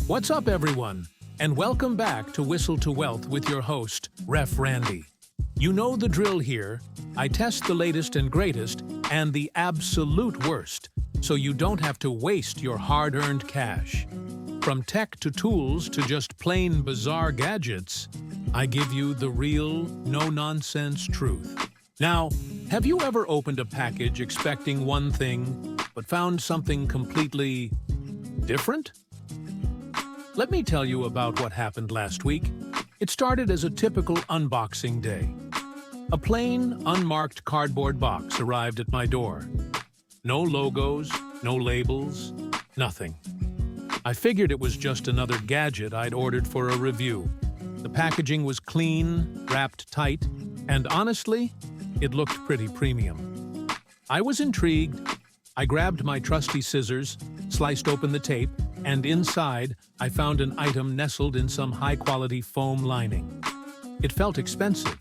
What's up, everyone? And welcome back to Whistle to Wealth with your host, Ref Randy. You know the drill here. I test the latest and greatest and the absolute worst, so you don't have to waste your hard-earned cash. From tech to tools to just plain bizarre gadgets, I give you the real, no-nonsense truth. Now, have you ever opened a package expecting one thing, but found something completely different? Let me tell you about what happened last week. It started as a typical unboxing day. A plain, unmarked cardboard box arrived at my door. No logos, no labels, nothing. I figured it was just another gadget I'd ordered for a review. The packaging was clean, wrapped tight, and honestly, it looked pretty premium. I was intrigued. I grabbed my trusty scissors, sliced open the tape, and inside, I found an item nestled in some high-quality foam lining. It felt expensive.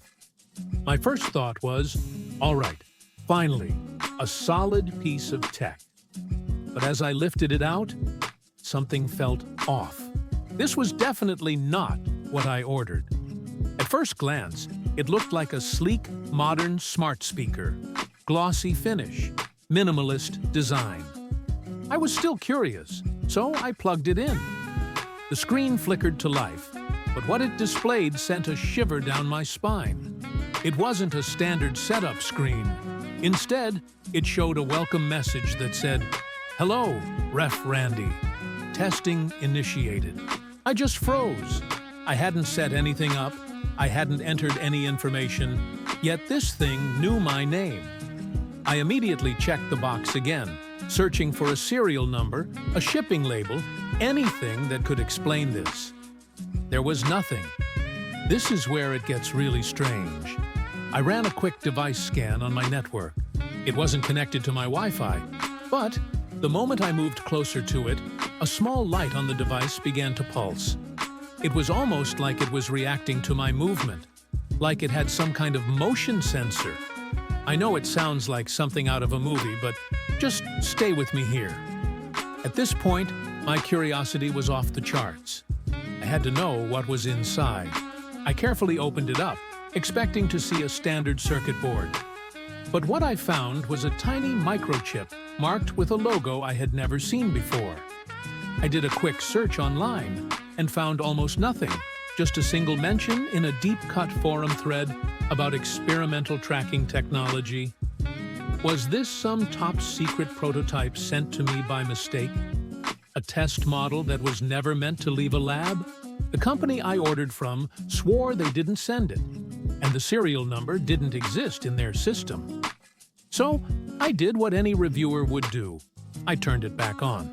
My first thought was, all right, finally, a solid piece of tech. But as I lifted it out, something felt off. This was definitely not what I ordered. At first glance, it looked like a sleek, modern smart speaker, glossy finish, minimalist design. I was still curious, so I plugged it in. The screen flickered to life, but what it displayed sent a shiver down my spine. It wasn't a standard setup screen. Instead, it showed a welcome message that said, "Hello, Ref Randy. Testing initiated." I just froze. I hadn't set anything up. I hadn't entered any information, yet this thing knew my name. I immediately checked the box again, searching for a serial number, a shipping label, anything that could explain this. There was nothing. This is where it gets really strange. I ran a quick device scan on my network. It wasn't connected to my Wi-Fi, but the moment I moved closer to it, a small light on the device began to pulse. It was almost like it was reacting to my movement, like it had some kind of motion sensor. I know it sounds like something out of a movie, but just stay with me here. At this point, my curiosity was off the charts. I had to know what was inside. I carefully opened it up, expecting to see a standard circuit board. But what I found was a tiny microchip marked with a logo I had never seen before. I did a quick search online and found almost nothing, just a single mention in a deep-cut forum thread about experimental tracking technology. Was this some top-secret prototype sent to me by mistake? A test model that was never meant to leave a lab? The company I ordered from swore they didn't send it, and the serial number didn't exist in their system. So I did what any reviewer would do. I turned it back on.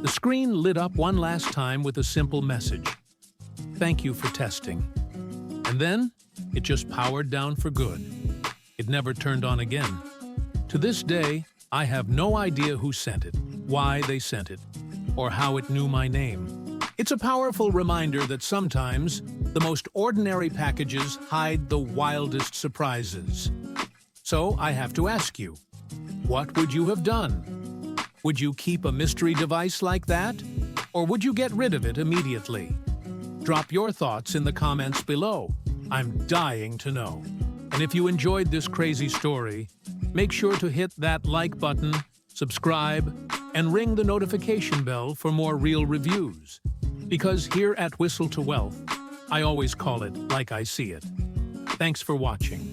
The screen lit up one last time with a simple message. "Thank you for testing." And then, it just powered down for good. It never turned on again. To this day, I have no idea who sent it, why they sent it, or how it knew my name. It's a powerful reminder that sometimes the most ordinary packages hide the wildest surprises. So I have to ask you, what would you have done? Would you keep a mystery device like that? Or would you get rid of it immediately? Drop your thoughts in the comments below. I'm dying to know. And if you enjoyed this crazy story, make sure to hit that like button, subscribe, and ring the notification bell for more real reviews. Because here at Whistle to Wealth, I always call it like I see it. Thanks for watching.